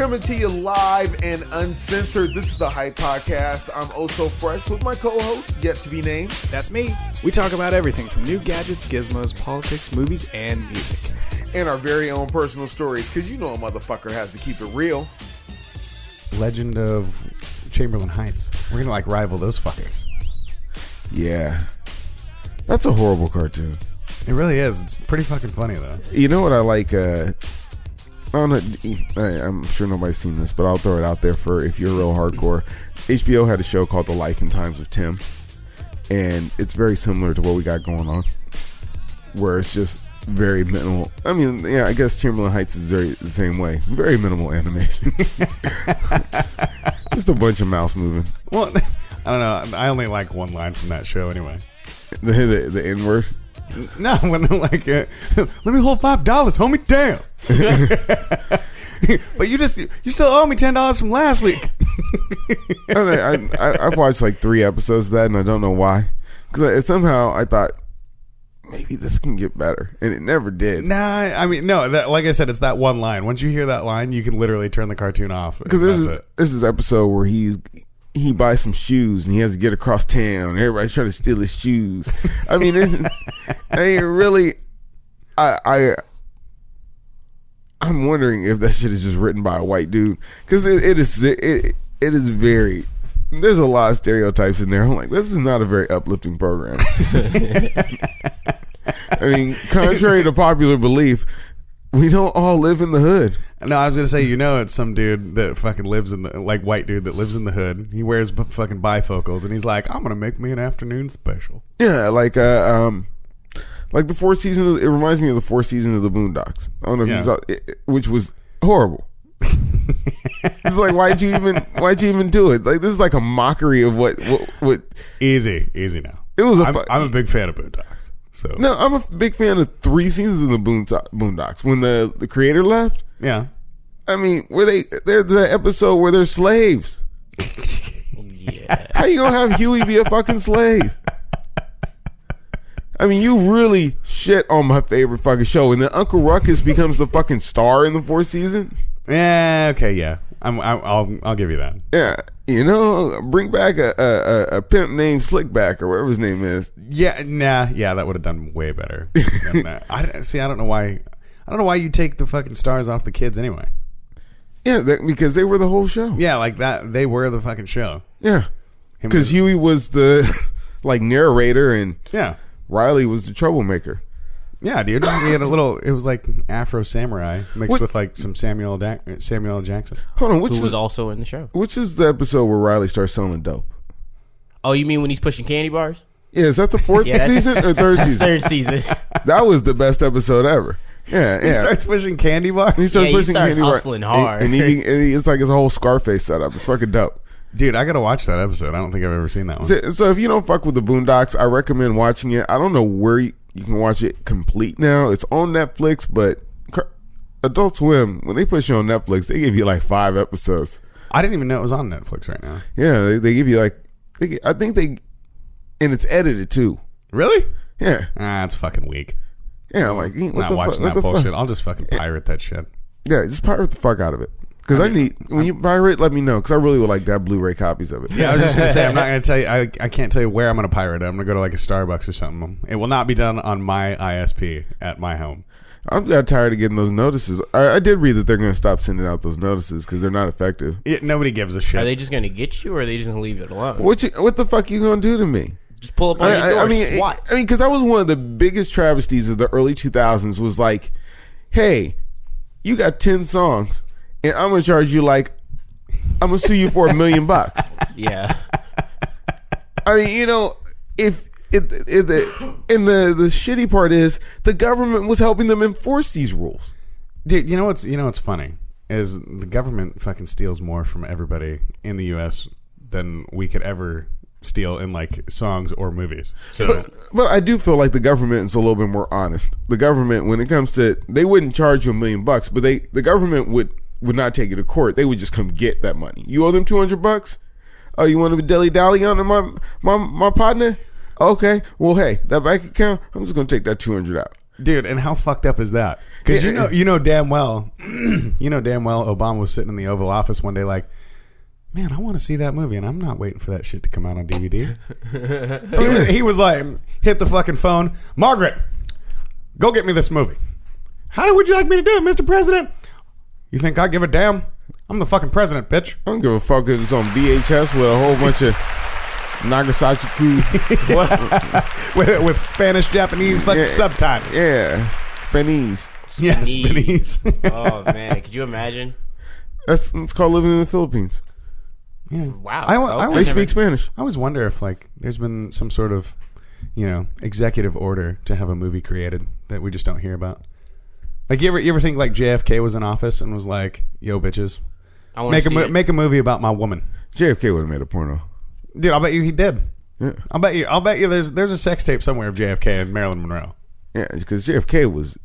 Coming to you live and uncensored. This is the Hype Podcast. I'm oh so fresh with my co-host, yet to be named. That's me. We talk about everything from new gadgets, gizmos, politics, movies, and music. And our very own personal stories, because you know a motherfucker has to keep it real. Legend of Chamberlain Heights. We're going to rival those fuckers. Yeah. That's a horrible cartoon. It really is. It's pretty fucking funny, though. You know what I like? I'm sure nobody's seen this, but I'll throw it out there for if you're real hardcore. HBO had a show called The Life and Times of Tim, and it's very similar to what we got going on, where it's just very minimal. I mean, yeah, I guess Chamberlain Heights is the same way. Very minimal animation. Just a bunch of mouse moving. Well, I don't know. I only like one line from that show anyway. The N-word? No, when they're like, let me hold $5, homie, damn. But you still owe me $10 from last week. I've watched like 3 episodes of that, and I don't know why. Because somehow I thought, maybe this can get better, and it never did. Nah, I mean, no, like I said, it's that one line. Once you hear that line, you can literally turn the cartoon off. Because there's this episode where he buys some shoes and he has to get across town. Everybody's trying to steal his shoes. I mean, I'm wondering if that shit is just written by a white dude, because it is very. There's a lot of stereotypes in there. I'm like, this is not a very uplifting program. I mean, contrary to popular belief, we don't all live in the hood. No, I was going to say, it's some dude that fucking lives in the, white dude that lives in the hood. He wears fucking bifocals, and he's like, I'm going to make me an afternoon special. Yeah, like the 4th season, it reminds me of the 4th season of the Boondocks. I don't know if you saw it, which was horrible. It's like, why'd you even do it? Like, this is like a mockery of what Easy now. It was I'm a big fan of Boondocks. So no, I'm a big fan of 3 seasons of the Boondocks. When the creator left, yeah. I mean, there's the episode where they're slaves. Yeah. How you gonna have Huey be a fucking slave? I mean, you really shit on my favorite fucking show, and then Uncle Ruckus becomes the fucking star in the 4th season. Yeah, okay, yeah. I'll give you that. Yeah, bring back a pimp named Slickback or whatever his name is. Yeah, that would have done way better than that. I don't know why you take the fucking stars off the kids anyway. Yeah, because they were the whole show. Yeah, like that. They were the fucking show. Yeah, because Huey was the narrator, and Riley was the troublemaker. Yeah, dude. We had it was like Afro Samurai mixed with like some Samuel L. Jackson. Hold on, who was also in the show. Which is the episode where Riley starts selling dope? Oh, you mean when he's pushing candy bars? Yeah, is that the 4th season or 3rd season? 3rd season. That was the best episode ever. Yeah. He starts pushing candy bars. He starts hustling hard. And it's like his whole Scarface setup. It's fucking dope. Dude, I gotta watch that episode. I don't think I've ever seen that one. So if you don't fuck with the Boondocks, I recommend watching it. I don't know where you can watch it complete now. It's on Netflix, but Adult Swim, when they put you on Netflix, they give you like 5 episodes. I didn't even know it was on Netflix right now. Yeah, they give you and it's edited too. Really? Yeah. It's fucking weak. Yeah, like not watching that bullshit. I'll just fucking pirate that shit. Yeah, just pirate the fuck out of it. Because when you pirate, let me know, because I really would like to have Blu-ray copies of it. Yeah, I was just gonna say, I'm not gonna tell you. I can't tell you where I'm gonna pirate it. I'm gonna go to like a Starbucks or something. It will not be done on my ISP at my home. I'm tired of getting those notices. I did read that they're gonna stop sending out those notices because they're not effective. Nobody gives a shit. Are they just gonna get you, or are they just gonna leave it alone? What the fuck are you gonna do to me? Just pull up on your door. SWAT. I mean, because that was one of the biggest travesties of the early 2000s. Was like, hey, you got 10 songs, and I'm gonna charge you I'm gonna sue you for $1 million. Yeah. I mean, if the shitty part is the government was helping them enforce these rules. Dude, what's funny is the government fucking steals more from everybody in the U.S. than we could ever steal in like songs or movies. So, but I do feel like the government is a little bit more honest. The government, when it comes to, they wouldn't charge you $1 million, but the government would not take you to court. They would just come get that money. You owe them $200. Oh, you want to dilly dally on my partner? Okay, well, hey, that bank account, I'm just gonna take that $200 out. Dude, and how fucked up is that? Because you know damn well Obama was sitting in the Oval Office one day like, man, I want to see that movie, and I'm not waiting for that shit to come out on DVD. he was like, hit the fucking phone. Margaret, go get me this movie. How would you like me to do it, Mr. President? You think I give a damn? I'm the fucking president, bitch. I don't give a fuck if it's on VHS with a whole bunch of Nagasaki with Spanish, Japanese fucking subtitles. Yeah, Spanish. Yeah, Spanish. Oh man, could you imagine? It's called living in the Philippines. Yeah. Wow. They speak Spanish. I always wonder if like there's been some sort of, executive order to have a movie created that we just don't hear about. Like you ever think like JFK was in office and was like, "Yo, bitches, make a movie about my woman." JFK would have made a porno. Dude, I'll bet you he did. Yeah. I'll bet you there's a sex tape somewhere of JFK and Marilyn Monroe. Yeah, because JFK was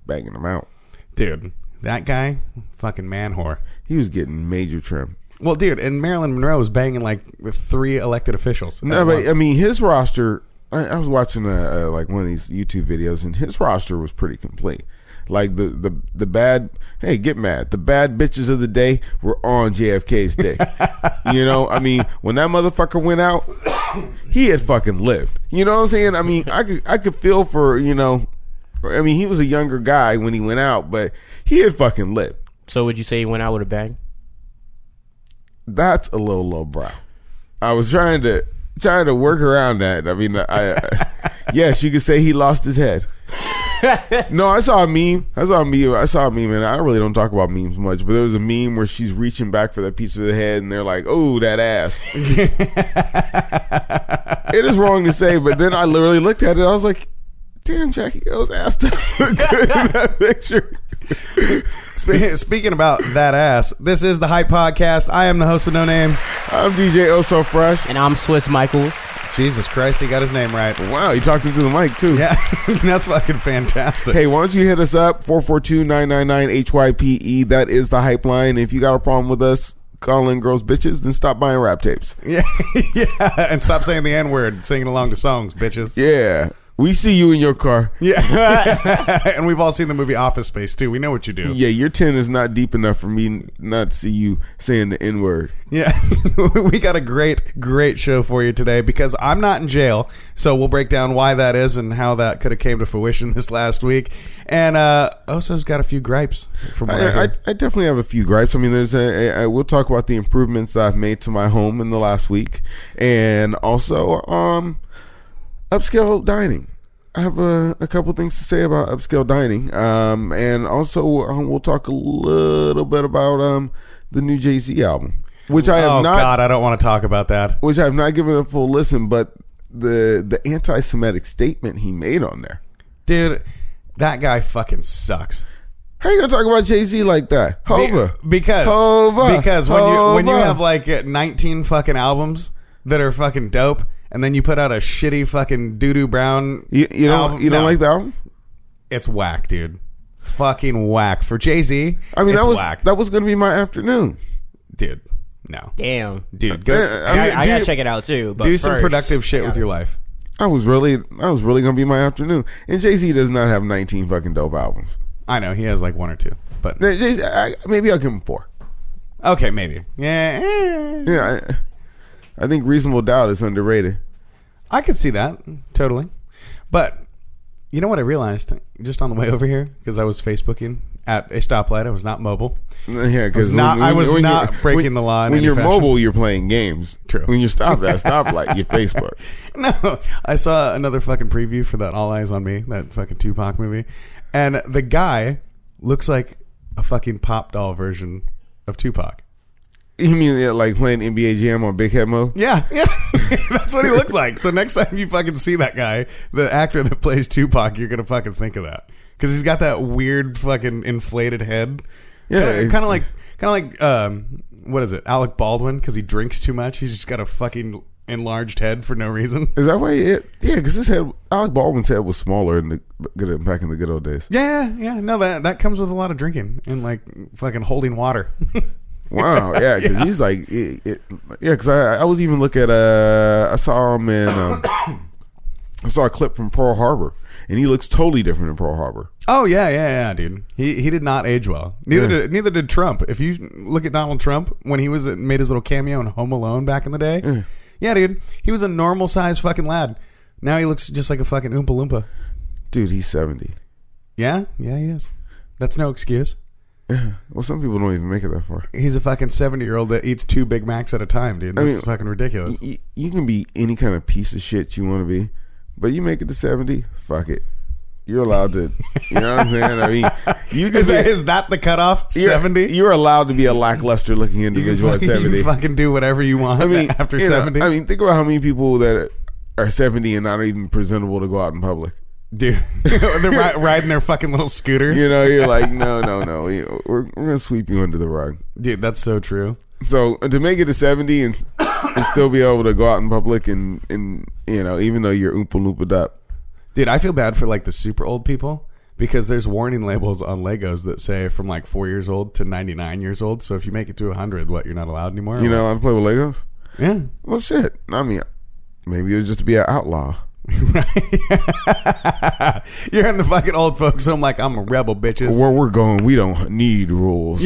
banging them out. Dude, that guy, fucking man whore. He was getting major trim. Well, dude, and Marilyn Monroe was banging like with 3 elected officials. No, but I mean, his roster. I was watching like one of these YouTube videos, and his roster was pretty complete. Like the bad, hey, get mad. The bad bitches of the day were on JFK's dick. I mean, when that motherfucker went out, he had fucking lived. You know what I'm saying? I mean, I could feel for, I mean, he was a younger guy when he went out, but he had fucking lived. So would you say he went out with a bang? That's a little lowbrow. I was trying to work around that. I mean, yes, you could say he lost his head. No, I saw a meme, and I really don't talk about memes much, but there was a meme where she's reaching back for that piece of the head, and they're like, "Oh, that ass." It is wrong to say, but then I literally looked at it. I was like, "Damn, Jackie O's ass does look good in that picture." Speaking about that ass, this is the Hype Podcast. I am the host with no name. I'm DJ Oh So Fresh. And I'm Swiss Michaels. Jesus Christ, he got his name right. Wow, he talked into the mic too. Yeah, that's fucking fantastic. Hey, why don't you hit us up, 442-999-HYPE. That is the Hype line. If you got a problem with us calling girls bitches, then stop buying rap tapes. Yeah, and stop saying the N-word, singing along to songs, bitches. Yeah. We see you in your car. Yeah. And we've all seen the movie Office Space, too. We know what you do. Yeah, your 10 is not deep enough for me not to see you saying the N-word. Yeah. We got a great show for you today because I'm not in jail. So we'll break down why that is and how that could have came to fruition this last week. And Oso's got a few gripes. From what I definitely have a few gripes. I mean, we'll talk about the improvements that I've made to my home in the last week. And also, upscale dining. I have a couple things to say about upscale dining, and also we'll talk a little bit about the new Jay-Z album, which I have not. Oh God, I don't want to talk about that. Which I have not given a full listen, but the anti-Semitic statement he made on there, dude, that guy fucking sucks. How you gonna talk about Jay-Z like that, Hova? Because when you have like 19 fucking albums that are fucking dope. And then you put out a shitty fucking doo-doo brown album. You don't like the album? It's whack, dude. Fucking whack. For Jay-Z, I mean, whack. That was going to be my afternoon. Dude, no. Damn. Dude, go. I gotta check it out, too. But do some productive shit with your life. I was really going to be my afternoon. And Jay-Z does not have 19 fucking dope albums. I know. He has like 1 or 2. But maybe I'll give him 4. Okay, maybe. Yeah. Yeah, I think Reasonable Doubt is underrated. I could see that. Totally. But you know what I realized just on the way over here? Because I was Facebooking at a stoplight. I was not mobile. Yeah, because I was not breaking the law. When you're mobile, you're playing games. True. When you're stopped at a stoplight, you Facebook. No, I saw another fucking preview for that All Eyes on Me, that fucking Tupac movie. And the guy looks like a fucking pop doll version of Tupac. You mean like playing NBA Jam on Big Head Mode? Yeah. That's what he looks like. So next time you fucking see that guy, the actor that plays Tupac, you're gonna fucking think of that because he's got that weird fucking inflated head. Yeah, kind of like what is it, Alec Baldwin? Because he drinks too much. He's just got a fucking enlarged head for no reason. Is that why? Yeah, because his head, Alec Baldwin's head was smaller back in the good old days. Yeah. No, that comes with a lot of drinking and like fucking holding water. Wow, yeah, because he's like, because I was even looking at, I saw him in, I saw a clip from Pearl Harbor, and he looks totally different in Pearl Harbor. Oh yeah, dude. He did not age well. Neither did Trump. If you look at Donald Trump when he made his little cameo in Home Alone back in the day, yeah, dude, he was a normal sized fucking lad. Now he looks just like a fucking Oompa Loompa. Dude, he's 70. Yeah, he is. That's no excuse. Well, some people don't even make it that far. He's a fucking 70-year-old that eats 2 Big Macs at a time, dude. That's fucking ridiculous. You can be any kind of piece of shit you want to be, but you make it to 70, fuck it. You're allowed to, you know what I'm saying? I mean, you can is that the cutoff? 70? You're allowed to be a lackluster looking individual at 70. You fucking do whatever you want after 70. I mean, think about how many people that are 70 and not even presentable to go out in public. Dude, they're riding their fucking little scooters. You know, you're like, no. We're going to sweep you under the rug. Dude, that's so true. So to make it to 70 and still be able to go out in public and you know, even though you're Oompa Loompa up. Dude, I feel bad for like the super old people because there's warning labels on Legos that say from like 4 years old to 99 years old. So if you make it to 100, what, you're not allowed anymore? You know how to play with Legos? Yeah. Well, shit. I mean, maybe it was just to be an outlaw. Right. You're in the fucking old folks home like, I'm a rebel, bitches. Where we're going, we don't need rules.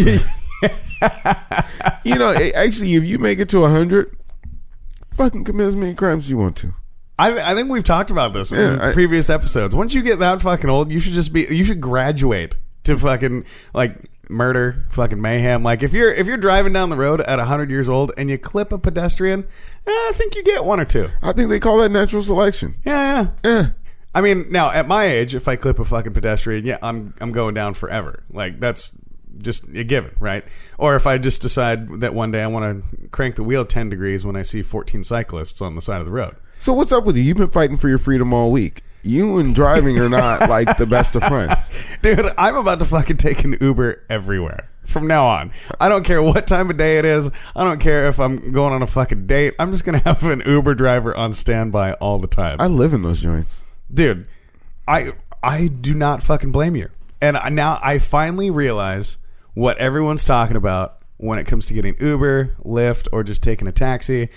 You know, actually, if you make it to 100, fucking commit as many crimes as you want to. I think we've talked about this in previous episodes. Once you get that fucking old, you should graduate to fucking like murder, fucking mayhem. Like if you're driving down the road at 100 years old and you clip a pedestrian, I think you get 1 or 2. I think they call that natural selection. Yeah. I mean, now at my age, if I clip a fucking pedestrian, yeah, I'm going down forever. Like that's just a given, right? Or if I just decide that one day I want to crank the wheel 10 degrees when I see 14 cyclists on the side of the road. So what's up with you? You've been fighting for your freedom all week. You and driving are not like the best of friends. Dude, I'm about to fucking take an Uber everywhere from now on. I don't care what time of day it is. I don't care if I'm going on a fucking date. I'm just going to have an Uber driver on standby all the time. I live in those joints. Dude, I do not fucking blame you. And now I finally realize what everyone's talking about when it comes to getting Uber, Lyft, or just taking a taxi.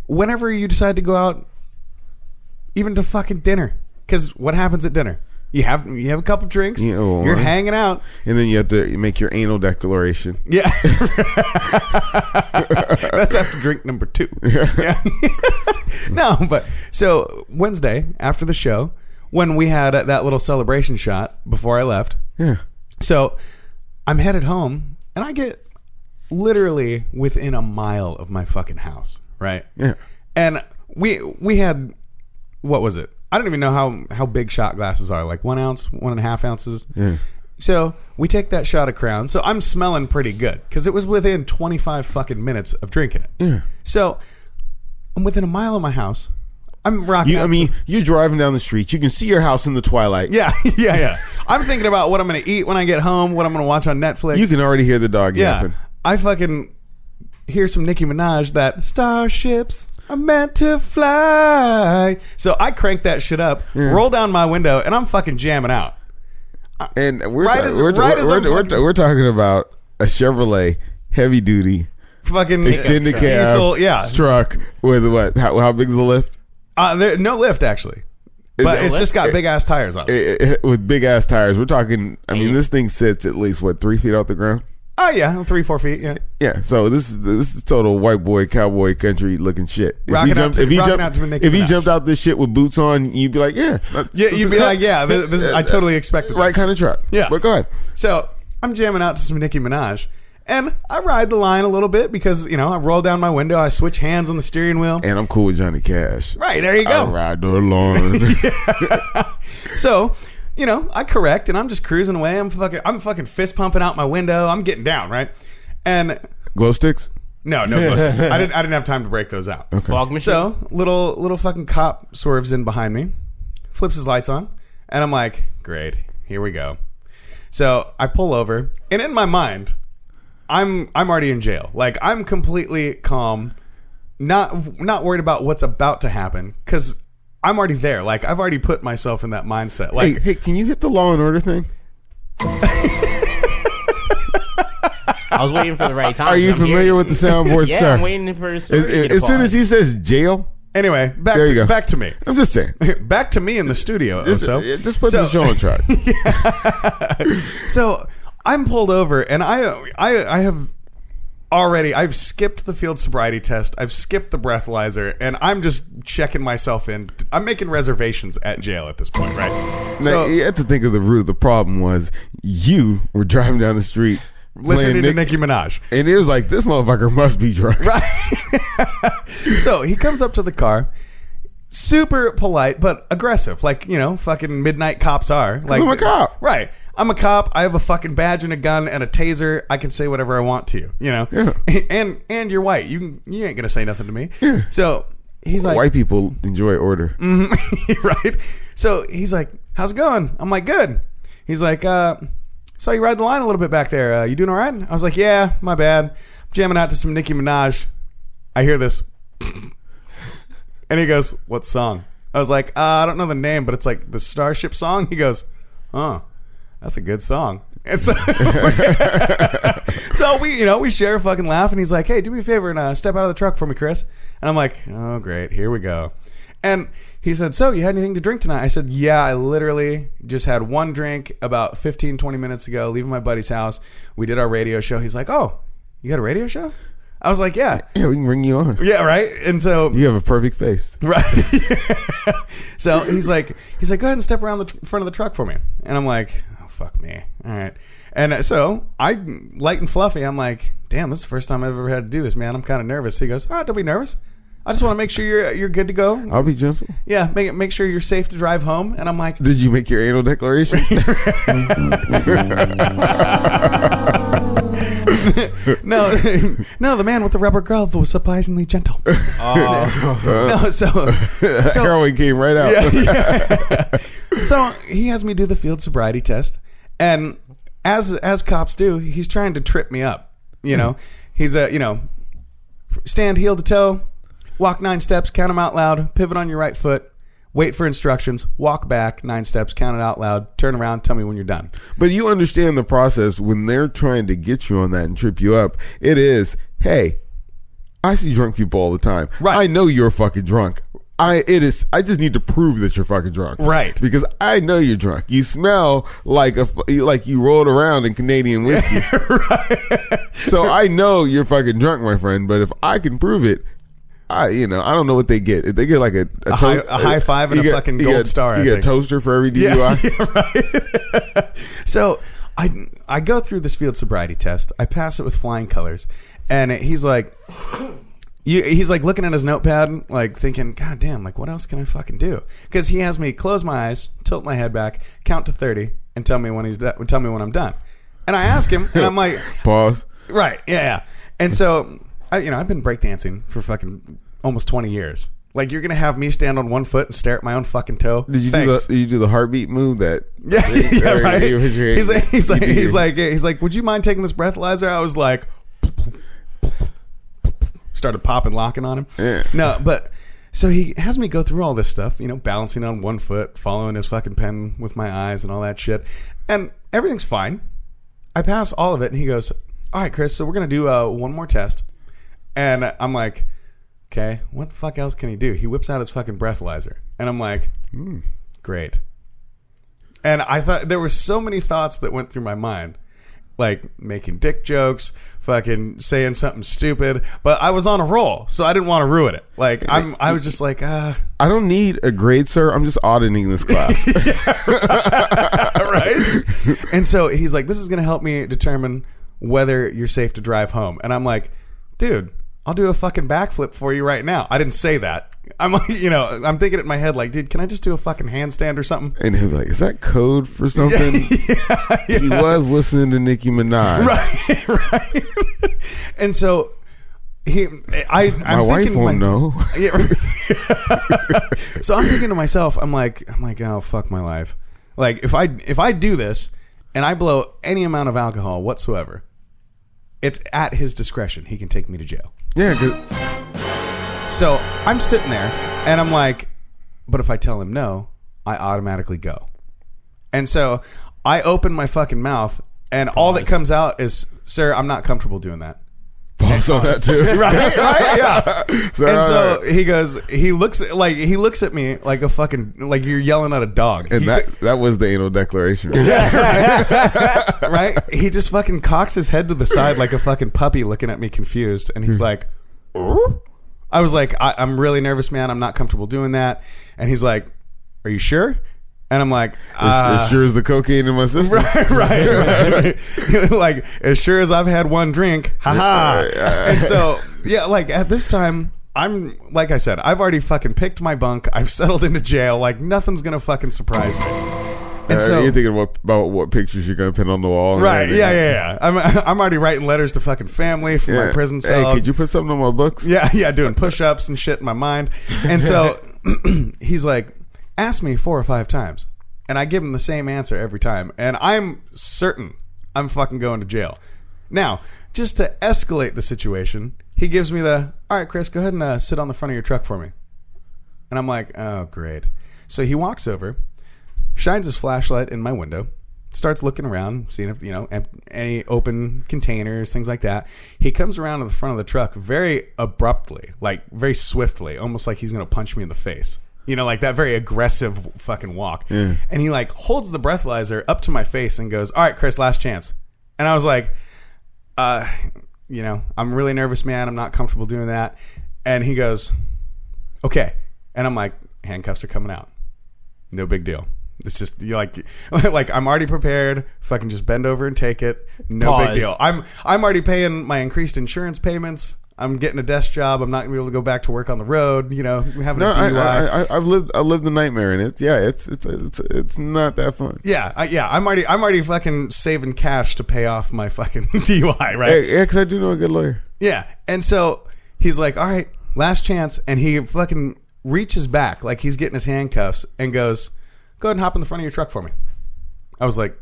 Whenever you decide to go out, even to fucking dinner. Because what happens at dinner? You have a couple drinks. You're hanging out, and then you have to make your anal declaration. Yeah, that's after drink number 2. Yeah. No, but so Wednesday after the show, when we had that little celebration shot before I left. Yeah. So I'm headed home, and I get literally within a mile of my fucking house. Right. Yeah. And we had, what was it? I don't even know how big shot glasses are, like 1 ounce, 1.5 ounces. Yeah. So we take that shot of Crown. So I'm smelling pretty good because it was within 25 fucking minutes of drinking it. Yeah. So I'm within a mile of my house. I'm rocking. You're driving down the street. You can see your house in the twilight. Yeah. I'm thinking about what I'm going to eat when I get home, what I'm going to watch on Netflix. You can already hear the dog yapping. I fucking hear some Nicki Minaj, that starships are meant to fly. So I crank that shit up, roll down my window, and I'm fucking jamming out. And we're talking about a Chevrolet heavy duty fucking extended cab diesel, truck with what? How big is the lift? No lift actually, but it's just got big ass tires on it. With big ass tires, we're talking. I mean, this thing sits at least 3 feet off the ground. Oh yeah, 3-4 feet. Yeah. So this is total white boy cowboy country looking shit. If he jumped out this shit with boots on, you'd be like, yeah, you'd be like, yeah, this is, I totally expected right this. kind of truck. Yeah, but go ahead. So I'm jamming out to some Nicki Minaj, and I ride the line a little bit because I roll down my window, I switch hands on the steering wheel, and I'm cool with Johnny Cash. Right there, you go. I ride the line. So. I correct, and I'm just cruising away. I'm fucking fist pumping out my window. I'm getting down, right? And glow sticks? No glow sticks. I didn't have time to break those out. Okay. Fog machine. So little fucking cop swerves in behind me, flips his lights on, and I'm like, great, here we go. So I pull over, and in my mind, I'm already in jail. Like I'm completely calm, not worried about what's about to happen, because I'm already there. Like, I've already put myself in that mindset. Like, hey, can you hit the Law and Order thing? I was waiting for the right time. Are you familiar with the soundboard, yeah, sir? I'm waiting for the story to get as soon as he says jail, Anyway, There you go. back to me. I'm just saying. Back to me in the studio. Just put the show on track. So I'm pulled over, and I've skipped the field sobriety test. I've skipped the breathalyzer, and I'm just checking myself in. I'm making reservations at jail at this point, right? Now, you have to think of the root of the problem was you were driving down the street listening to Nicki Minaj. And it was like, this motherfucker must be drunk. Right. So he comes up to the car, super polite, but aggressive. Like, fucking midnight cops are. Like, I'm a cop. Right. I'm a cop. I have a fucking badge and a gun and a taser. I can say whatever I want to you, Yeah. And you're white. You ain't gonna say nothing to me. Yeah. So he's like, white people enjoy order. Right. So he's like, how's it going? I'm like, good. He's like, saw you ride the line a little bit back there. You doing all right? I was like, yeah, my bad. I'm jamming out to some Nicki Minaj. I hear this. And he goes, what song? I was like, I don't know the name, but it's like the Starship song. He goes, oh, that's a good song. And so, so we share a fucking laugh, and he's like, hey, do me a favor and step out of the truck for me, Chris. And I'm like, oh, great, here we go. And he said, so you had anything to drink tonight? I said, yeah, I literally just had one drink about 15, 20 minutes ago, leaving my buddy's house. We did our radio show. He's like, oh, you got a radio show? I was like, yeah. Yeah, we can bring you on. Yeah, right? And so... You have a perfect face. Right. So he's like, go ahead and step around the front of the truck for me. And I'm like, oh, fuck me. All right. And so I, light and fluffy, I'm like, damn, this is the first time I've ever had to do this, man. I'm kind of nervous. He goes, don't be nervous. I just want to make sure you're good to go. I'll be gentle. Yeah, make sure you're safe to drive home. And I'm like... Did you make your anal declaration? No, the man with the rubber glove was surprisingly gentle. No, so heroin came right out. Yeah. So he has me do the field sobriety test, and as cops do, he's trying to trip me up. He's stand heel to toe, walk 9 steps, count them out loud, pivot on your right foot. Wait for instructions, walk back 9 steps, count it out loud, turn around, tell me when you're done. But you understand the process when they're trying to get you on that and trip you up. It is, hey, I see drunk people all the time. Right. I know you're fucking drunk. I just need to prove that you're fucking drunk. Right. Because I know you're drunk. You smell like you rolled around in Canadian whiskey. Right. So I know you're fucking drunk, my friend, but if I can prove it, I don't know what they get. If they get like a high five and a fucking gold star. You get a toaster for every DUI. Yeah, right. So I go through this field sobriety test. I pass it with flying colors, and he's like, looking at his notepad, like thinking, God damn, like what else can I fucking do? Because he has me close my eyes, tilt my head back, count to 30, and tell me when tell me when I'm done. And I ask him, and I'm like, pause. Right. Yeah. And so. I've been breakdancing for fucking almost 20 years. Like, you're gonna have me stand on one foot and stare at my own fucking toe? Did you do the heartbeat move that? Yeah, right. He's like, would you mind taking this breathalyzer? I was like, started popping, locking on him. Yeah. No, but so he has me go through all this stuff, balancing on one foot, following his fucking pen with my eyes and all that shit, and everything's fine. I pass all of it, and he goes, all right, Chris, so we're gonna do one more test. And I'm like, okay, what the fuck else can he do? He whips out his fucking breathalyzer. And I'm like, great. And I thought there were so many thoughts that went through my mind. Like making dick jokes, fucking saying something stupid. But I was on a roll, so I didn't want to ruin it. Like, I was just like, I don't need a grade, sir. I'm just auditing this class. Right? And so he's like, this is going to help me determine whether you're safe to drive home. And I'm like, dude, I'll do a fucking backflip for you right now. I didn't say that. I'm like, I'm thinking in my head like, dude, can I just do a fucking handstand or something? And he'll be like, is that code for something? Yeah. He was listening to Nicki Minaj. Right. And so my wife won't know. Yeah. So I'm thinking to myself, I'm like, oh, fuck my life. Like, if I do this and I blow any amount of alcohol whatsoever, it's at his discretion. He can take me to jail. Yeah. So I'm sitting there, and I'm like, but if I tell him no, I automatically go. And so I open my fucking mouth, and all that comes out is, sir, I'm not comfortable doing that. Pause. thoughts on that too. right, yeah. So, He looks at me like a fucking, like you're yelling at a dog. and that was the anal declaration. Right? He just fucking cocks his head to the side like a fucking puppy looking at me confused. And he's like, I was like, I'm really nervous, man. I'm not comfortable doing that. And he's like, are you sure? And I'm like, as sure as the cocaine in my system. Right. Like, as sure as I've had one drink, haha. And so, yeah, like at this time, I'm, like I said, I've already fucking picked my bunk. I've settled into jail. Like, nothing's going to fucking surprise me. And so, you're thinking about what pictures you're going to pin on the wall. Right. Yeah. I'm already writing letters to fucking family from my prison cell. Hey, could you put something on my books? Yeah, doing push-ups and shit in my mind. And so he's like, ask me 4 or 5 times. And I give him the same answer every time. And I'm certain I'm fucking going to jail. Now, just to escalate the situation, he gives me all right, Chris, go ahead and sit on the front of your truck for me. And I'm like, oh, great. So he walks over, shines his flashlight in my window, starts looking around, seeing if, any open containers, things like that. He comes around to the front of the truck very abruptly, like very swiftly, almost like he's going to punch me in the face. Like that very aggressive fucking walk. Yeah. And he like holds the breathalyzer up to my face and goes, all right, Chris, last chance. And I was like, I'm really nervous, man. I'm not comfortable doing that. And he goes, okay. And I'm like, handcuffs are coming out. No big deal. It's just like I'm already prepared. Fucking just bend over and take it. No big deal. I'm already paying my increased insurance payments. I'm getting a desk job. I'm not gonna be able to go back to work on the road. Having a DUI. I've lived the nightmare, and it's not that fun. Yeah. I'm already fucking saving cash to pay off my fucking DUI, right? Yeah, because I do know a good lawyer. Yeah, and so he's like, all right, last chance, and he fucking reaches back like he's getting his handcuffs and goes, go ahead and hop in the front of your truck for me. I was like,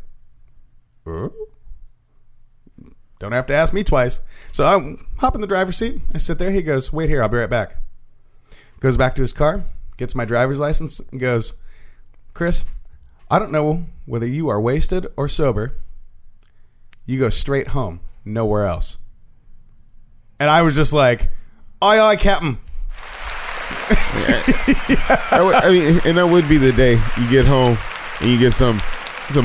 don't have to ask me twice. So I hop in the driver's seat. I sit there. He goes, wait here. I'll be right back. Goes back to his car, gets my driver's license, and goes, Chris, I don't know whether you are wasted or sober. You go straight home, nowhere else. And I was just like, aye, aye, Captain. And that would be the day you get home and you get some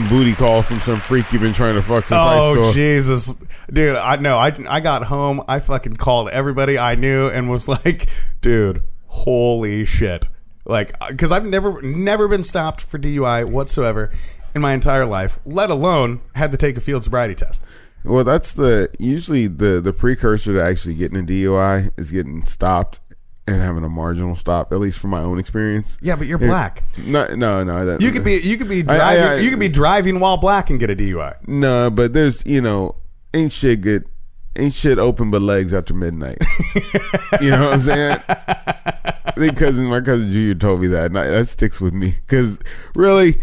booty call from some freak you've been trying to fuck since high school. Oh, Jesus. Dude, I got home. I fucking called everybody I knew and was like, dude, holy shit. Like, because I've never been stopped for DUI whatsoever in my entire life, let alone had to take a field sobriety test. Well, that's usually the precursor to actually getting a DUI is getting stopped and having a marginal stop, at least from my own experience. Yeah, but you're black. No. You could be driving. You could be driving while black and get a DUI. No, but there's ain't shit good. Ain't shit open but legs after midnight. You know what I'm saying? I think my cousin Junior told me that. And that sticks with me because really,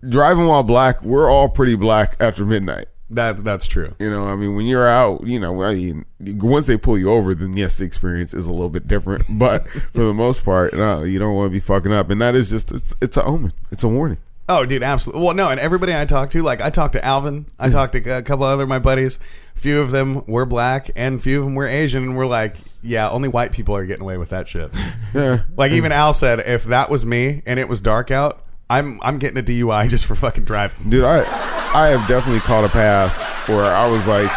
driving while black, we're all pretty black after midnight. That's true. When you're out, once they pull you over, then yes, the experience is a little bit different. But for the most part, no, you don't want to be fucking up. And that is just, it's an omen. It's a warning. Oh, dude, absolutely. Well, no, and everybody I talked to, like I talked to Alvin, I talked to a couple other of my buddies. A few of them were black and a few of them were Asian. And we're like, yeah, only white people are getting away with that shit. Yeah. Like even Al said, if that was me and it was dark out, I'm getting a DUI just for fucking driving. Dude, I have definitely caught a pass where I was like,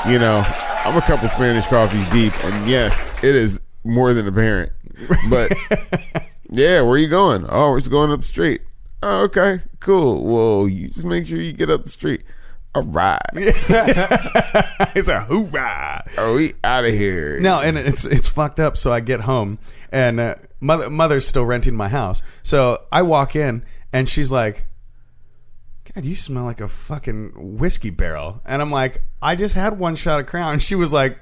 I'm a couple Spanish coffees deep, and yes, it is more than apparent. But yeah, where are you going? Oh, we're just going up the street. Oh, okay, cool. Well, you just make sure you get up the street. All right. It's a hoorah. Are we out of here? No, and it's fucked up. So I get home and mother's still renting my house. So I walk in and she's like, God, you smell like a fucking whiskey barrel. And I'm like, I just had one shot of Crown. And she was like,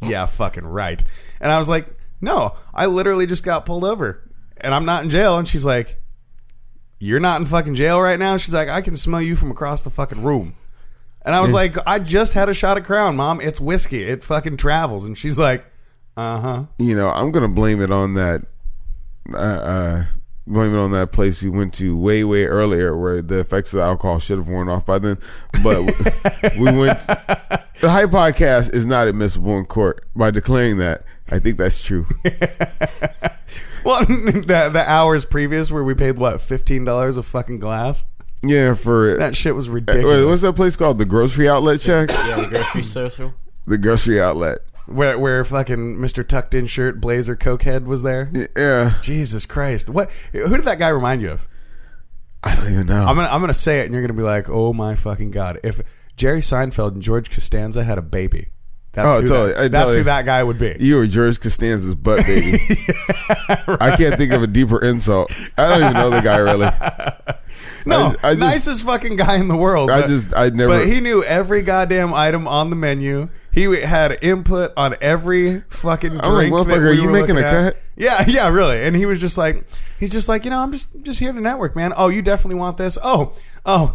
yeah, fucking right. And I was like, no, I literally just got pulled over and I'm not in jail. And she's like, you're not in fucking jail right now? She's like, I can smell you from across the fucking room. And I was like, I just had a shot of Crown, Mom. It's whiskey. It fucking travels. And she's like, uh-huh. I'm going to blame it on that place we went to way, way earlier where the effects of the alcohol should have worn off by then. But we went The Hype Podcast is not admissible in court. By declaring that, I think that's true. Well, the hours previous where we paid what, $15 a fucking glass? Yeah, for That shit was ridiculous. what's that place called? The Grocery Outlet Check? Yeah, the grocery social. The Grocery Outlet. Where fucking Mr. Tucked In shirt, blazer, cokehead was there. Yeah, Jesus Christ! What? Who did that guy remind you of? I don't even know. I'm gonna say it, and you're gonna be like, "Oh my fucking god!" If Jerry Seinfeld and George Costanza had a baby, that's who that guy would be. You were George Costanza's butt baby. Right. I can't think of a deeper insult. I don't even know the guy really. No, I just, nicest fucking guy in the world. I never. But he knew every goddamn item on the menu. He had input on every fucking drink. I'm like, motherfucker, are you making a cut? Yeah, really. And he was just like, I'm just here to network, man. Oh, you definitely want this? Oh,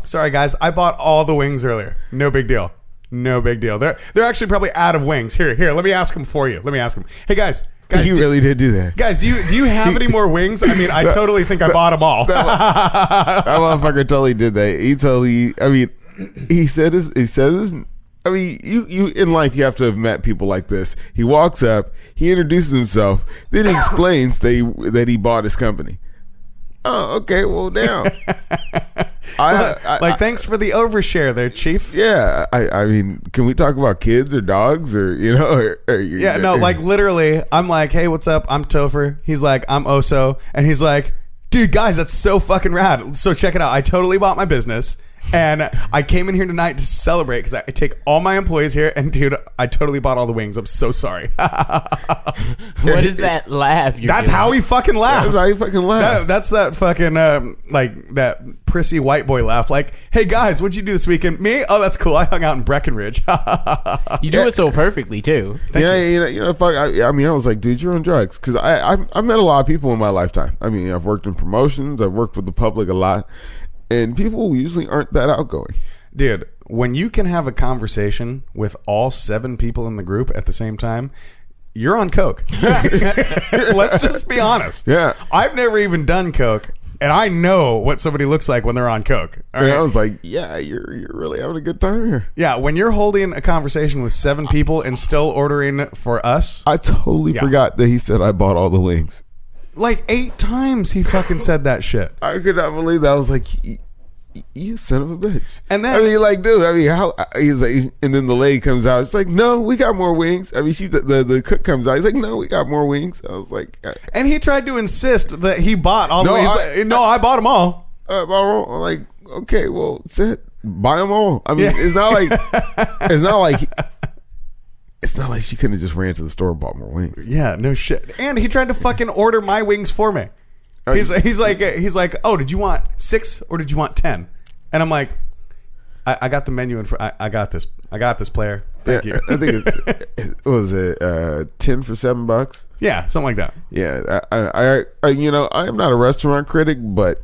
sorry guys, I bought all the wings earlier. No big deal. They're actually probably out of wings. Here. Let me ask them for you. Hey guys, he really did do that. Guys, do you have any more wings? I mean, I totally think I bought them all. That motherfucker totally did that. He totally. I mean, he said this. I mean, you in life, you have to have met people like this. He walks up, he introduces himself, then he explains that he bought his company. Oh, okay, well, damn. Thanks for the overshare there, Chief. Yeah, I mean, can we talk about kids or dogs or, you know? Literally, I'm like, hey, what's up? I'm Topher. He's like, I'm Oso. And he's like, dude, guys, that's so fucking rad. So check it out. I totally bought my business. And I came in here tonight to celebrate because I take all my employees here. And dude, I totally bought all the wings. I'm so sorry. What is that laugh? That's how he fucking laughs. That's how he fucking laughs. That's that fucking that prissy white boy laugh. Like, hey guys, what'd you do this weekend? Me? Oh, that's cool. I hung out in Breckenridge. You do it so perfectly too. You know, fuck. I mean, I was like, dude, you're on drugs because I met a lot of people in my lifetime. I mean, I've worked in promotions. I've worked with the public a lot. And people usually aren't that outgoing. Dude, when you can have a conversation with all 7 people in the group at the same time, you're on coke. Let's just be honest. Yeah. I've never even done coke, and I know what somebody looks like when they're on coke. All right? I was like, yeah, you're really having a good time here. Yeah, when you're holding a conversation with 7 people and still ordering for us. I totally forgot that he said I bought all the wings. Like 8 times he fucking said that shit. I could not believe that. I was like, you son of a bitch. And then, I mean, like, dude, I mean, how he's like, and then the lady comes out. It's like, no, we got more wings. I mean, the cook comes out. He's like, no, we got more wings. I was like, and he tried to insist that he bought all the wings. I bought them all. I'm like, okay, well, buy them all. I mean, it's not like she couldn't have just ran to the store and bought more wings. Yeah, no shit. And he tried to fucking order my wings for me. He's like, oh, did you want 6 or did you want 10? And I'm like, I got the menu I got this. I got this, player. Thank you. I think what was it 10 for $7? Yeah, something like that. Yeah, I you know, I am not a restaurant critic, but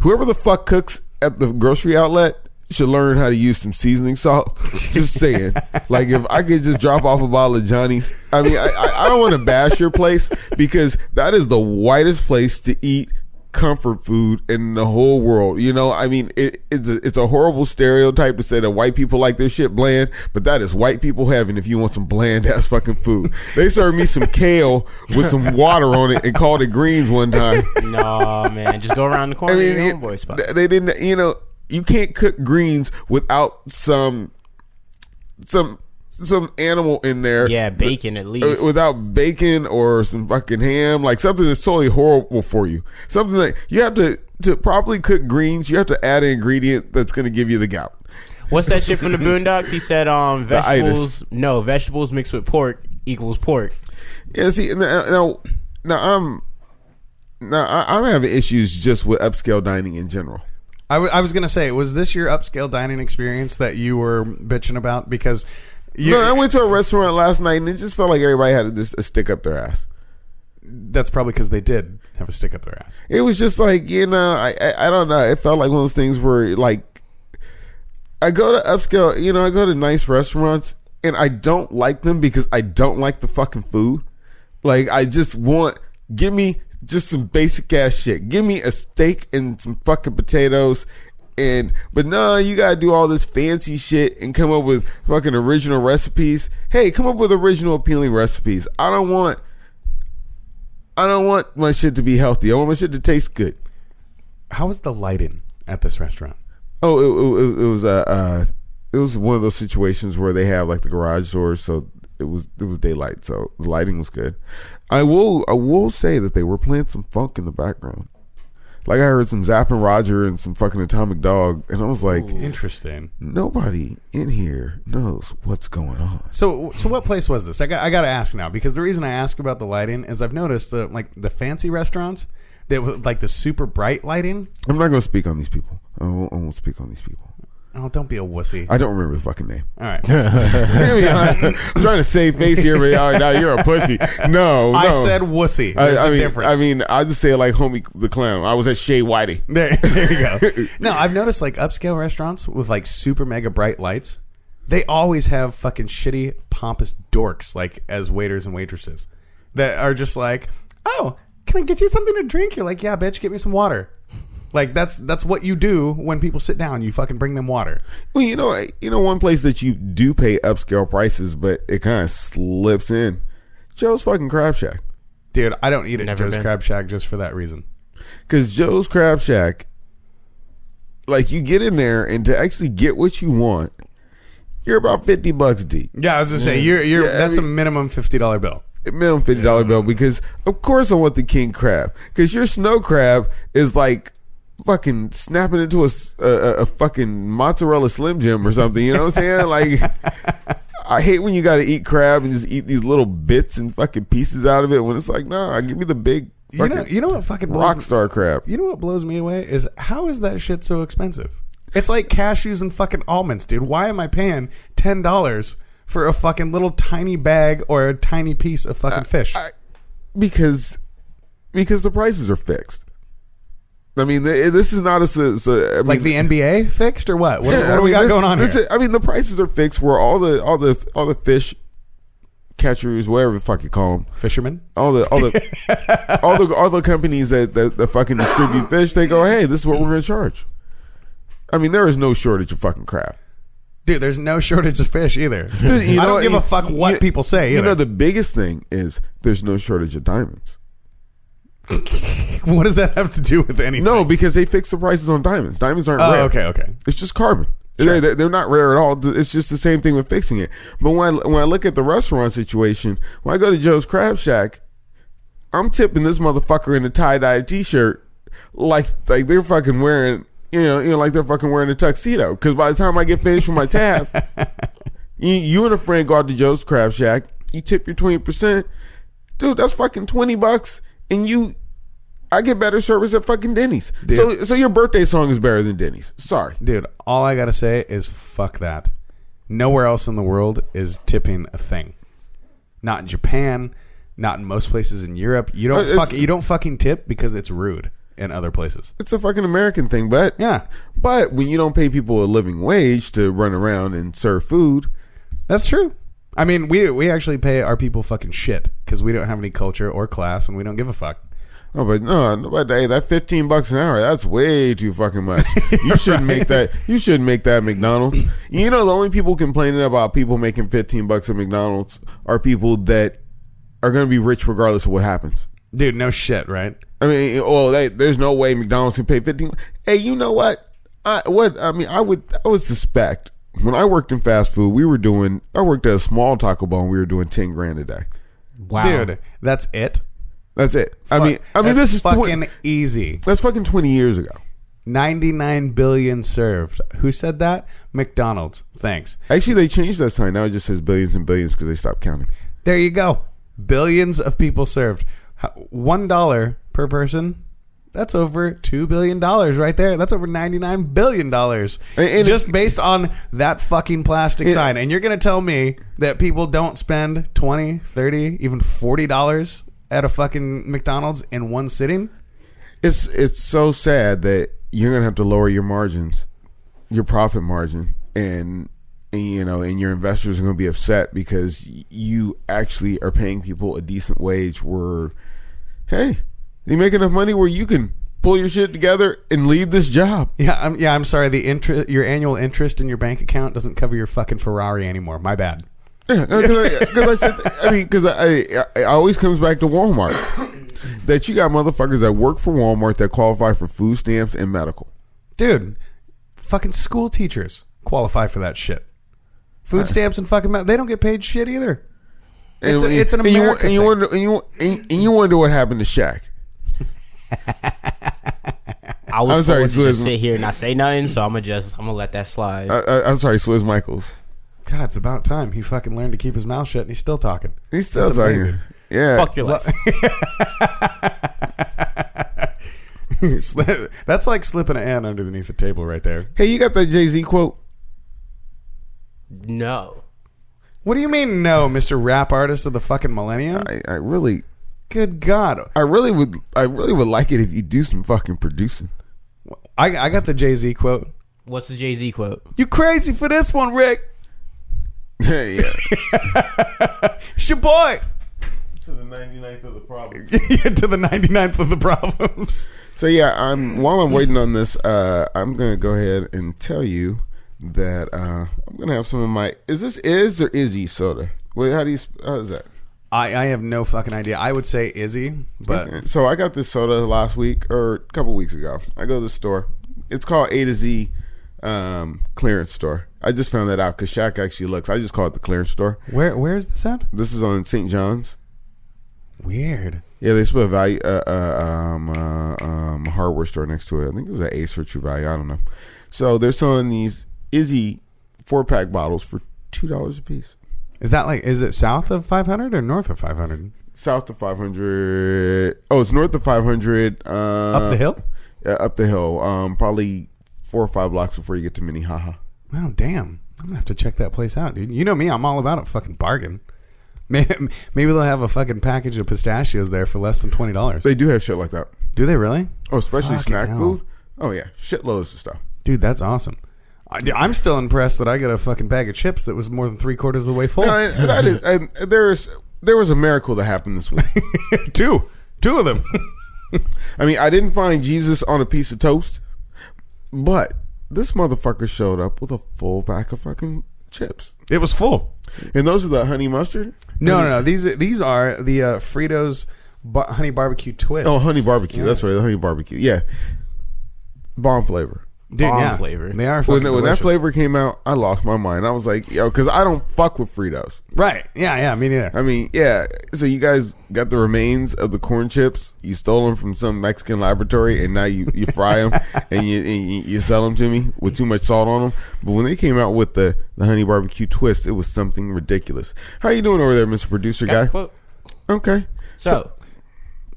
whoever the fuck cooks at the grocery outlet should learn how to use some seasoning salt. Just saying. Like, if I could just drop off a bottle of Johnny's. I mean, I don't want to bash your place because that is the whitest place to eat comfort food in the whole world. You know, I mean, it's a horrible stereotype to say that white people like their shit bland, but that is white people heaven if you want some bland ass fucking food. They served me some kale with some water on it and called it greens one time. No, man, just go around the corner to your homeboy spot. They didn't, you know. You can't cook greens without some animal in there. Yeah, bacon at least. Without bacon or some fucking ham, like something that's totally horrible for you. Something that you have to properly cook greens. You have to add an ingredient that's going to give you the gout. What's that shit from the Boondocks? He said vegetables. No, vegetables mixed with pork equals pork. Yeah, see, now I'm having issues just with upscale dining in general. I was going to say, was this your upscale dining experience that you were bitching about? Because I went to a restaurant last night and it just felt like everybody had a stick up their ass. That's probably because they did have a stick up their ass. It was just like, you know, I don't know. It felt like one of those things where, like, I go to upscale, you know, I go to nice restaurants and I don't like them because I don't like the fucking food. Like, I just give me just some basic ass shit. Give me a steak and some fucking potatoes But no, you gotta do all this fancy shit and come up with fucking original recipes. Hey, come up with original appealing recipes. I don't want my shit to be healthy. I want my shit to taste good. How was the lighting at this restaurant? Oh, it was one of those situations where they have like the garage doors, so it was daylight, so the lighting was good. I will say that they were playing some funk in the background. Like I heard some Zappin' Roger and some fucking Atomic Dog, and I was like, ooh, interesting. Nobody in here knows what's going on. So what place was this? I got to ask now, because the reason I ask about the lighting is I've noticed like the fancy restaurants, they like the super bright lighting. I'm not going to speak on these people. I won't speak on these people. Oh, don't be a wussy. I don't remember the fucking name. All right. I'm trying to save face here, but now you're a pussy. No. I said wussy. There's a difference. I mean, I just say it like Homie the Clown. I was at Shea Whitey. There you go. No, I've noticed like upscale restaurants with like super mega bright lights, they always have fucking shitty, pompous dorks like as waiters and waitresses that are just like, oh, can I get you something to drink? You're like, yeah, bitch, get me some water. Like that's what you do when people sit down. You fucking bring them water. Well, you know, one place that you do pay upscale prices, but it kind of slips in. Joe's fucking Crab Shack, dude. I don't eat at Never Joe's been. Crab Shack just for that reason. Because Joe's Crab Shack, like you get in there and to actually get what you want, you're about $50 deep. Yeah, I was gonna say you're that's a minimum $50 bill. Minimum $50 bill, because of course I want the king crab, because your snow crab is like fucking snapping into a fucking mozzarella Slim Jim or something. You know what I'm saying? Like, I hate when you got to eat crab and just eat these little bits and fucking pieces out of it. When it's like, nah, give me the big. You know what fucking rock star crab. You know what blows me away is how is that shit so expensive? It's like cashews and fucking almonds, dude. Why am I paying $10 for a fucking little tiny bag or a tiny piece of fucking fish? Because the prices are fixed. I mean, this is not like the NBA fixed or what? What do we got going on here? I mean, the prices are fixed where all the fish catchers, whatever the fuck you call them, fishermen, all the companies that fucking distribute fish, they go, hey, this is what we're going to charge. I mean, there is no shortage of fucking crab. Dude, there's no shortage of fish either. Dude, I don't give a fuck what people say either. You know, the biggest thing is there's no shortage of diamonds. What does that have to do with anything? No, because they fix the prices on diamonds. Diamonds aren't rare. Okay. It's just carbon. Sure. They're not rare at all. It's just the same thing with fixing it. But when I look at the restaurant situation, when I go to Joe's Crab Shack, I'm tipping this motherfucker in a tie-dye t-shirt like they're fucking wearing, like they're fucking wearing a tuxedo. Because by the time I get finished with my tab, you and a friend go out to Joe's Crab Shack, you tip your 20%. Dude, that's fucking $20. And I get better service at fucking Denny's. Dude. So your birthday song is better than Denny's. Sorry. Dude, all I gotta say is fuck that. Nowhere else in the world is tipping a thing. Not in Japan, not in most places in Europe. You don't fucking tip because it's rude in other places. It's a fucking American thing, but yeah. But when you don't pay people a living wage to run around and serve food, that's true. I mean, we actually pay our people fucking shit because we don't have any culture or class and we don't give a fuck. Oh, but hey, that $15 an hour, that's way too fucking much. You shouldn't make that. You shouldn't make that at McDonald's. You know, the only people complaining about people making $15 at McDonald's are people that are going to be rich regardless of what happens. Dude, no shit, right? I mean, there's no way McDonald's can pay $15. Hey, you know what? I would suspect. When I worked in fast food, I worked at a small Taco Bell and we were doing $10,000 a day. Wow. Dude, that's it? That's it. I mean, this is fucking easy. That's fucking 20 years ago. 99 billion served. Who said that? McDonald's. Thanks. Actually, they changed that sign. Now it just says billions and billions because they stopped counting. There you go. Billions of people served. $1 per person. That's over $2 billion right there. That's over $99 billion. And just based on that fucking plastic sign. And you're going to tell me that people don't spend $20, $30, even $40 at a fucking McDonald's in one sitting? It's so sad that you're going to have to lower your margins, your profit margin, and your investors are going to be upset because you actually are paying people a decent wage where, hey, you make enough money where you can pull your shit together and leave this job. I'm sorry. Your annual interest in your bank account doesn't cover your fucking Ferrari anymore. My bad. Yeah, because it always comes back to Walmart. That you got motherfuckers that work for Walmart that qualify for food stamps and medical. Dude, fucking school teachers qualify for that shit. Food stamps and fucking they don't get paid shit either. It's an American thing. You wonder what happened to Shaq. I was sorry, to just sit here and not say nothing, so I'm gonna let that slide. I'm sorry, Swizz Michaels. God, it's about time he fucking learned to keep his mouth shut, and he's still talking. He's still talking. Yeah, fuck your life. That's like slipping an ant underneath the table right there. Hey, you got that Jay-Z quote? No. What do you mean, no, Mr. Rap Artist of the fucking millennium? I really. Good God. I really would like it if you do some fucking producing. I got the Jay-Z quote. What's the Jay-Z quote? You crazy for this one, Rick? Yeah. It's your boy. To the 99th of the problems. To the 99th of the problems. So yeah, while I'm waiting on this, I'm gonna go ahead and tell you that I'm gonna have some of my. Is this Iz or Izzy soda? Wait, how is that? I have no fucking idea. I would say Izzy, but okay. So I got this soda last week or a couple weeks ago. I go to the store. It's called A to Z clearance store. I just found that out because Shaq actually looks. I just call it the clearance store. Where is this at? This is on St. John's. Weird. Yeah, they put a value hardware store next to it. I think it was an Ace for True Value. I don't know. So they're selling these Izzy 4-pack bottles for $2 a piece. Is it south of 500 or north of 500? South of 500. Oh, it's north of 500. Up the hill? Yeah, up the hill. Probably 4 or 5 blocks before you get to Minnehaha. Oh, damn. I'm going to have to check that place out, dude. You know me. I'm all about a fucking bargain. Maybe they'll have a fucking package of pistachios there for less than $20. They do have shit like that. Do they really? Oh, especially snack food? Oh, yeah. Shitloads of stuff. Dude, that's awesome. I'm still impressed that I got a fucking bag of chips that was more than 3/4 of the way full. No, there was a miracle that happened this week. Two of them. I mean, I didn't find Jesus on a piece of toast, but this motherfucker showed up with a full pack of fucking chips. It was full. And those are the honey mustard? No. These are the Fritos honey barbecue twists. Oh, honey barbecue. Yeah. That's right. The honey barbecue. Yeah. Bomb flavor. Dude, Bomb flavor. They are fucking when that flavor came out, I lost my mind. I was like, yo, because I don't fuck with Fritos. Right. Yeah, me neither. I mean, yeah. So you guys got the remains of the corn chips. You stole them from some Mexican laboratory, and now you fry them and you sell them to me with too much salt on them. But when they came out with the honey barbecue twist, it was something ridiculous. How you doing over there, Mr. Producer Got guy? the quote. Okay. So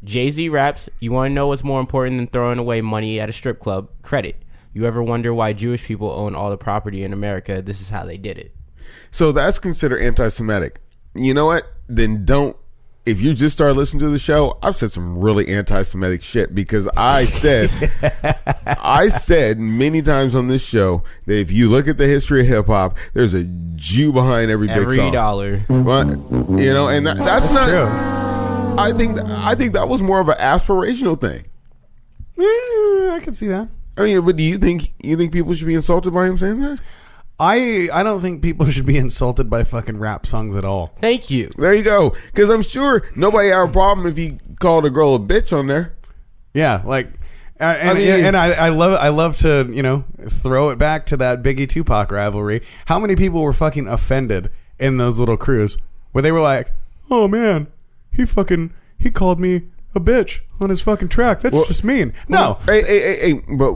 Jay-Z raps, you want to know what's more important than throwing away money at a strip club? Credit. You ever wonder why Jewish people own all the property in America? This is how they did it. So that's considered anti-Semitic. You know what? Then don't. If you just started listening to the show, I've said some really anti-Semitic shit because I said many times on this show that if you look at the history of hip hop, there's a Jew behind every big song. Every dollar. But, you know, and that's not true. I think that was more of an aspirational thing. I can see that. I mean, but do you think people should be insulted by him saying that? I don't think people should be insulted by fucking rap songs at all. Thank you. There you go. Because I'm sure nobody had a problem if he called a girl a bitch on there. Yeah, like, I love to throw it back to that Biggie Tupac rivalry. How many people were fucking offended in those little crews where they were like, "Oh man, he called me a bitch on his fucking track. That's just mean." No. Hey, but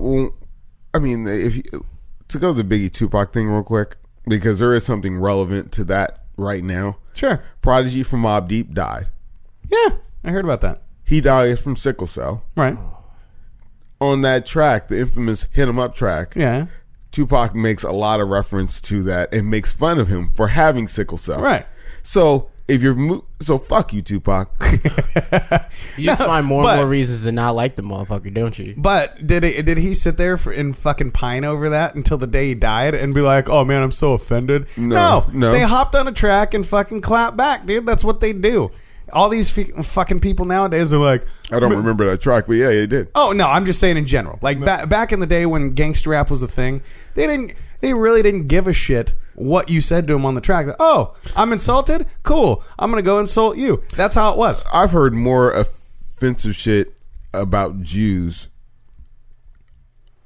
I mean, to go to the Biggie Tupac thing real quick, because there is something relevant to that right now. Sure. Prodigy from Mobb Deep died. Yeah, I heard about that. He died from sickle cell. Right. On that track, the infamous Hit 'Em Up track, yeah, Tupac makes a lot of reference to that and makes fun of him for having sickle cell. Right. So so fuck you, Tupac. You just find more and more reasons to not like the motherfucker, don't you? But did he sit there and fucking pine over that until the day he died and be like, "Oh man, I'm so offended"? No. They hopped on a track and fucking clapped back, dude. That's what they do. All these fucking people nowadays are like, I don't remember that track, but yeah, it did. oh no, I'm just saying in general. Like back in the day when gangster rap was the thing, they really didn't give a shit what you said to them on the track. Oh, I'm insulted? Cool. I'm gonna go insult you. That's how it was. I've heard more offensive shit about Jews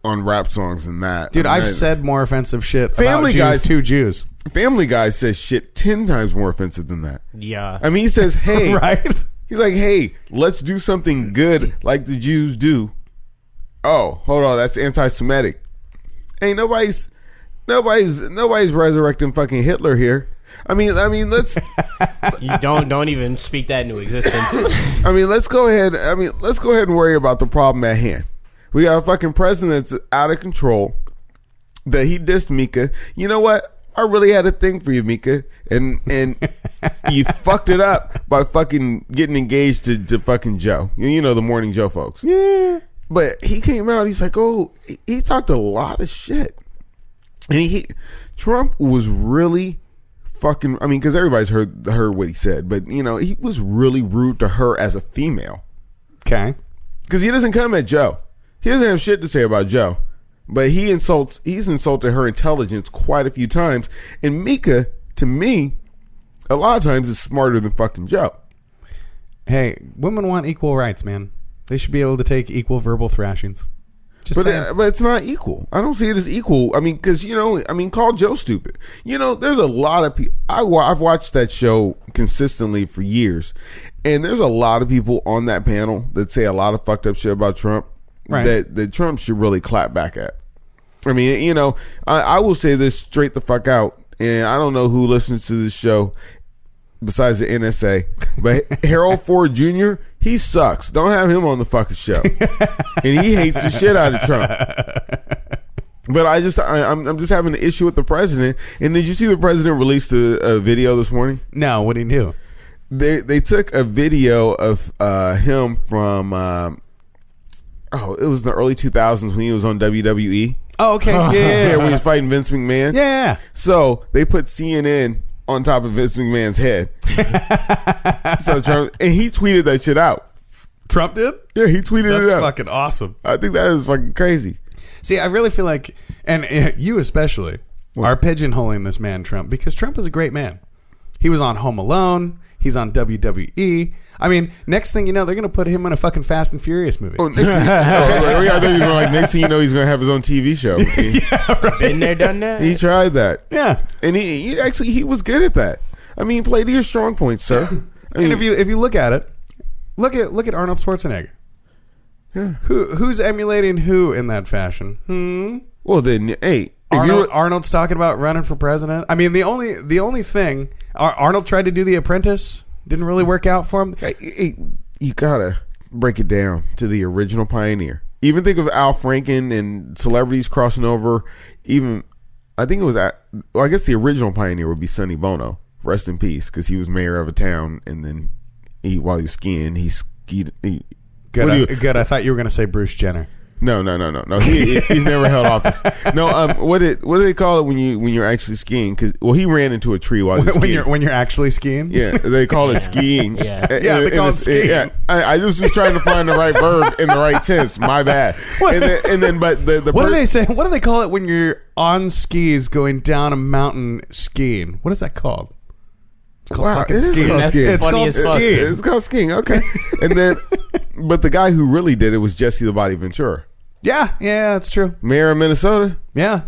on rap songs than that. Dude, I've said more offensive shit Family about Guys Jews to Jews. Family Guy says shit 10 times more offensive than that. Yeah. I mean, he says, hey, Right? he's like, hey, let's do something good like the Jews do. Oh, hold on, that's anti-Semitic. Ain't nobody's resurrecting fucking Hitler here. I mean, let's. You don't even speak that into existence. I mean, let's go ahead and worry about the problem at hand. We got a fucking president that's out of control. That he dissed Mika. You know what? I really had a thing for you, Mika, and you fucked it up by fucking getting engaged to fucking Joe. You know, the Morning Joe folks. Yeah. But he came out. He's like, oh, he talked a lot of shit, and Trump was really fucking. I mean, because everybody's heard what he said, but you know, he was really rude to her as a female. Okay. Because he doesn't come at Joe. He doesn't have shit to say about Joe. But he's insulted her intelligence quite a few times. And Mika, to me, a lot of times is smarter than fucking Joe. Hey, women want equal rights, man. They should be able to take equal verbal thrashings. Just saying. But it's not equal. I don't see it as equal. I mean, because, call Joe stupid. You know, there's a lot of people. I've watched that show consistently for years. And there's a lot of people on that panel that say a lot of fucked up shit about Trump. Right. That Trump should really clap back at. I mean, you know, I will say this straight the fuck out, and I don't know who listens to this show besides the NSA, but Harold Ford Jr., he sucks. Don't have him on the fucking show. And he hates the shit out of Trump. But I'm just having an issue with the president. And did you see the president released a video this morning? No, what did he do? They took a video of him from... it was in the early 2000s when he was on WWE. Oh, okay. Yeah. When he was fighting Vince McMahon. Yeah. So they put CNN on top of Vince McMahon's head. So Trump, and he tweeted that shit out. Trump did? Yeah, he tweeted it out. That's fucking awesome. I think that is fucking crazy. See, I really feel like, and you especially, are pigeonholing this man, Trump, because Trump is a great man. He was on Home Alone. He's on WWE. I mean, next thing you know, they're going to put him in a fucking Fast and Furious movie. Next thing you know, he's going to have his own TV show. Yeah, right. Been there, done that. He tried that. Yeah. And he was good at that. I mean, he played to your strong points, sir. I mean, and if you look at it, look at Arnold Schwarzenegger. Yeah. Who's emulating who in that fashion? Well, then, hey. Arnold's talking about running for president. I mean, the only thing, Arnold tried to do The Apprentice. Didn't really work out for him. Hey, you gotta break it down to the original pioneer. Even think of Al Franken and celebrities crossing over. Even I think it was I guess the original pioneer would be Sonny Bono. Rest in peace, because he was mayor of a town, and then while he was skiing, he skied. Good. I thought you were going to say Bruce Jenner. No. He's never held office. No. What do they call it when you're actually skiing? Because he ran into a tree while he was skiing. When you're actually skiing. Yeah, they call it skiing. Yeah, they call it skiing. Yeah, I was just trying to find the right verb in the right tense. My bad. And then, but the what do they say? What do they call it when you're on skis going down a mountain skiing? What is that called? It's called fucking skiing. It's called skiing. It's called skiing. Okay. And then, but the guy who really did it was Jesse the Body Ventura. Yeah, that's true. Mayor of Minnesota. Yeah.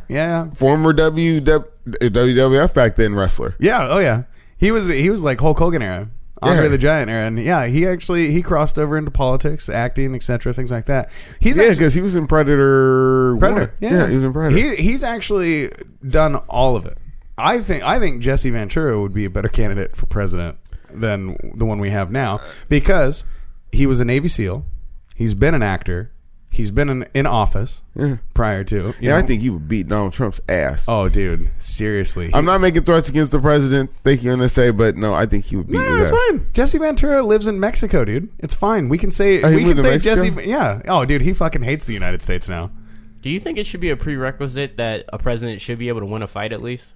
Former WWF back then wrestler. Yeah, oh yeah. He was like Hulk Hogan era, Andre the Giant era, and yeah, he crossed over into politics, acting, etc., things like that. Because he was in Predator. Yeah, he was in Predator. He's actually done all of it. I think Jesse Ventura would be a better candidate for president than the one we have now, because he was a Navy SEAL. He's been an actor. He's been in office prior to. Yeah, I think he would beat Donald Trump's ass. Oh, dude, seriously. I'm not making threats against the president. Thank you, NSA, but no, I think he would beat his ass. It's fine. Jesse Ventura lives in Mexico, dude. It's fine. We can say Jesse. Yeah. Oh, dude, he fucking hates the United States now. Do you think it should be a prerequisite that a president should be able to win a fight at least?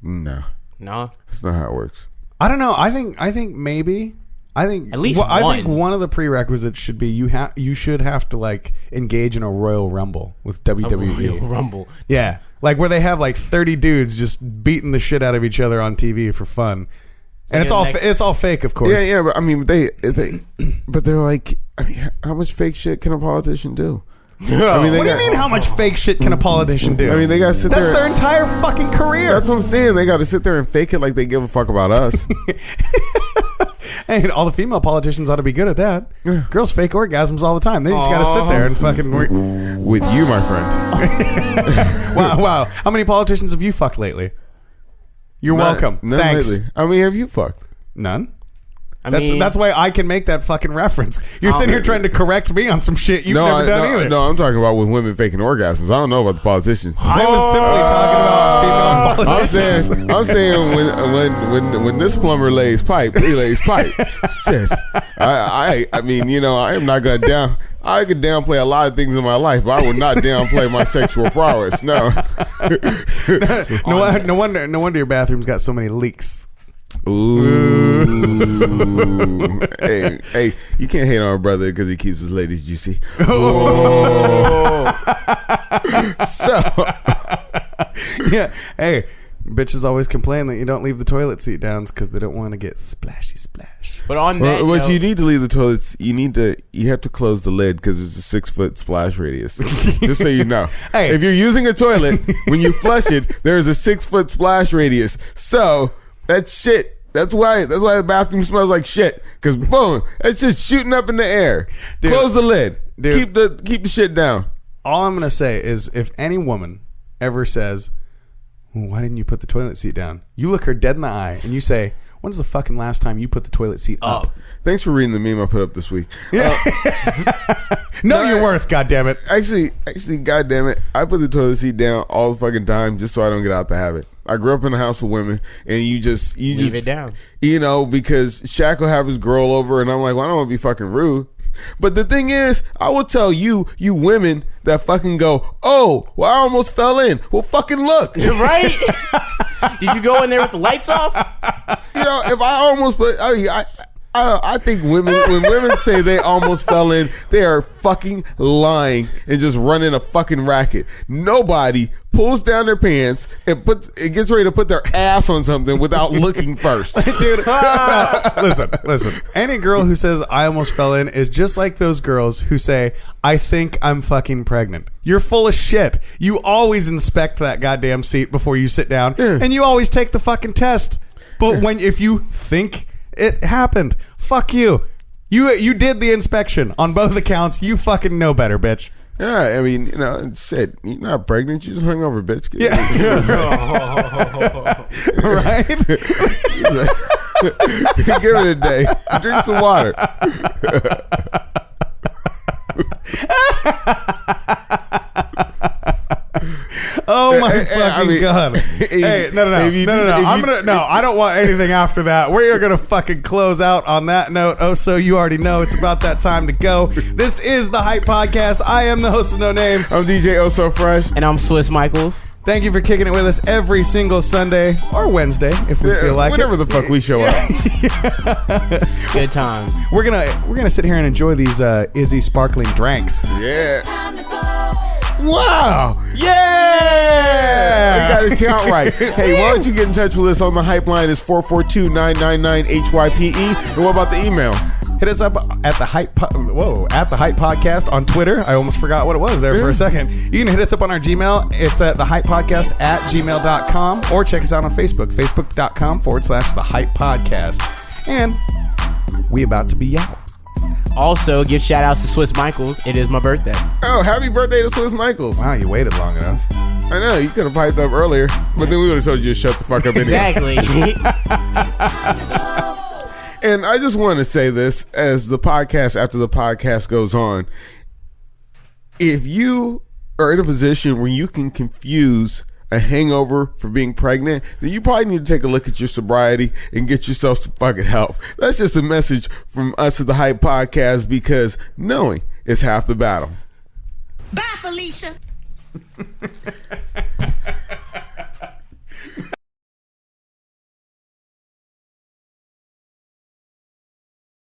No. No? That's not how it works. I don't know. I think maybe. I think at least I think one of the prerequisites should be you should have to like engage in a Royal Rumble with WWE. A Royal Rumble. Yeah, like where they have like 30 dudes just beating the shit out of each other on TV for fun, and it's all fake, of course. Yeah, but I mean, but they're like, I mean, how much fake shit can a politician do? I mean, what do you mean? How much fake shit can a politician do? I mean, they got to sit there. That's their entire fucking career. That's what I'm saying. They got to sit there and fake it like they give a fuck about us. Hey, all the female politicians ought to be good at that. Yeah. Girls fake orgasms all the time. They just got to sit there and fucking with you, my friend. Wow. How many politicians have you fucked lately? You're welcome. None Thanks. lately. I mean, have you fucked? None. That's why I can make that fucking reference. You're sitting here trying to correct me on some shit you've never done either. No, I'm talking about with women faking orgasms. I don't know about the politicians. I was simply talking about female politicians. I'm saying when this plumber lays pipe, he lays pipe. It's just, I mean, you know, I am not gonna down. I could downplay a lot of things in my life, but I would not downplay my sexual prowess. No. No wonder your bathroom's got so many leaks. Ooh. hey, you can't hate on a brother because he keeps his ladies juicy. Oh. So, yeah. Hey, bitches always complain that you don't leave the toilet seat down because they don't want to get splashy splash. But on that, what you need to leave the toilets, you have to close the lid because it's a 6 foot splash radius. Just so you know. Hey, if you're using a toilet, when you flush it, there is a 6 foot splash radius. So. That's shit. That's why the bathroom smells like shit. Cause boom, it's just shooting up in the air. Dude, close the lid. Dude, keep the shit down. All I'm gonna say is, if any woman ever says, "Why didn't you put the toilet seat down?" You look her dead in the eye and you say, "When's the fucking last time you put the toilet seat up?" Thanks for reading the meme I put up this week. Know your worth, goddammit. Actually, goddammit, I put the toilet seat down all the fucking time just so I don't get out the habit. I grew up in a house of women, and you just leave it down. You know, because Shaq will have his girl over, and I'm like, well, I don't want to be fucking rude. But the thing is, I will tell you women that fucking go, oh, well, I almost fell in. Well, fucking look. Right? Did you go in there with the lights off? You know, if I almost put, I think when women say they almost fell in, they are fucking lying and just running a fucking racket. Nobody pulls down their pants and gets ready to put their ass on something without looking first. Dude, listen. Any girl who says I almost fell in is just like those girls who say I think I'm fucking pregnant. You're full of shit. You always inspect that goddamn seat before you sit down, and you always take the fucking test. But if you think it happened, fuck you. You did the inspection on both accounts. You fucking know better, bitch. Yeah, I mean, you know, shit. You're not pregnant. You just hung over, bitch. Yeah. Right? Give it a day. Drink some water. Oh my fucking god! Hey, no. I don't want anything after that. We are gonna fucking close out on that note. Oh, so you already know it's about that time to go. This is the Hype Podcast. I am the host of No Name. I'm DJ Oh So Fresh, and I'm Swiss Michaels. Thank you for kicking it with us every single Sunday or Wednesday if we feel like whenever the fuck we show up. Good times. We're gonna sit here and enjoy these Izzy sparkling drinks. Yeah. Wow! Yeah! We got his count right. Hey, why don't you get in touch with us on the hype line? It's 442-999-HYPE. And what about the email? Hit us up at the Hype Podcast on Twitter. I almost forgot what it was there for a second. You can hit us up on our Gmail. It's at thehypepodcast@gmail.com, or check us out on Facebook, facebook.com/the Hype Podcast. And we about to be out. Also, give shout outs to Swiss Michaels. It is my birthday. Oh, happy birthday to Swiss Michaels. Wow, you waited long enough. I know, you could have piped up earlier, but then we would have told you to shut the fuck up anyway. Exactly. And I just want to say this as the podcast, after the podcast goes on, if you are in a position where you can confuse a hangover for being pregnant, then you probably need to take a look at your sobriety and get yourself some fucking help. That's just a message from us at the Hype Podcast, because knowing is half the battle. Bye, Felicia.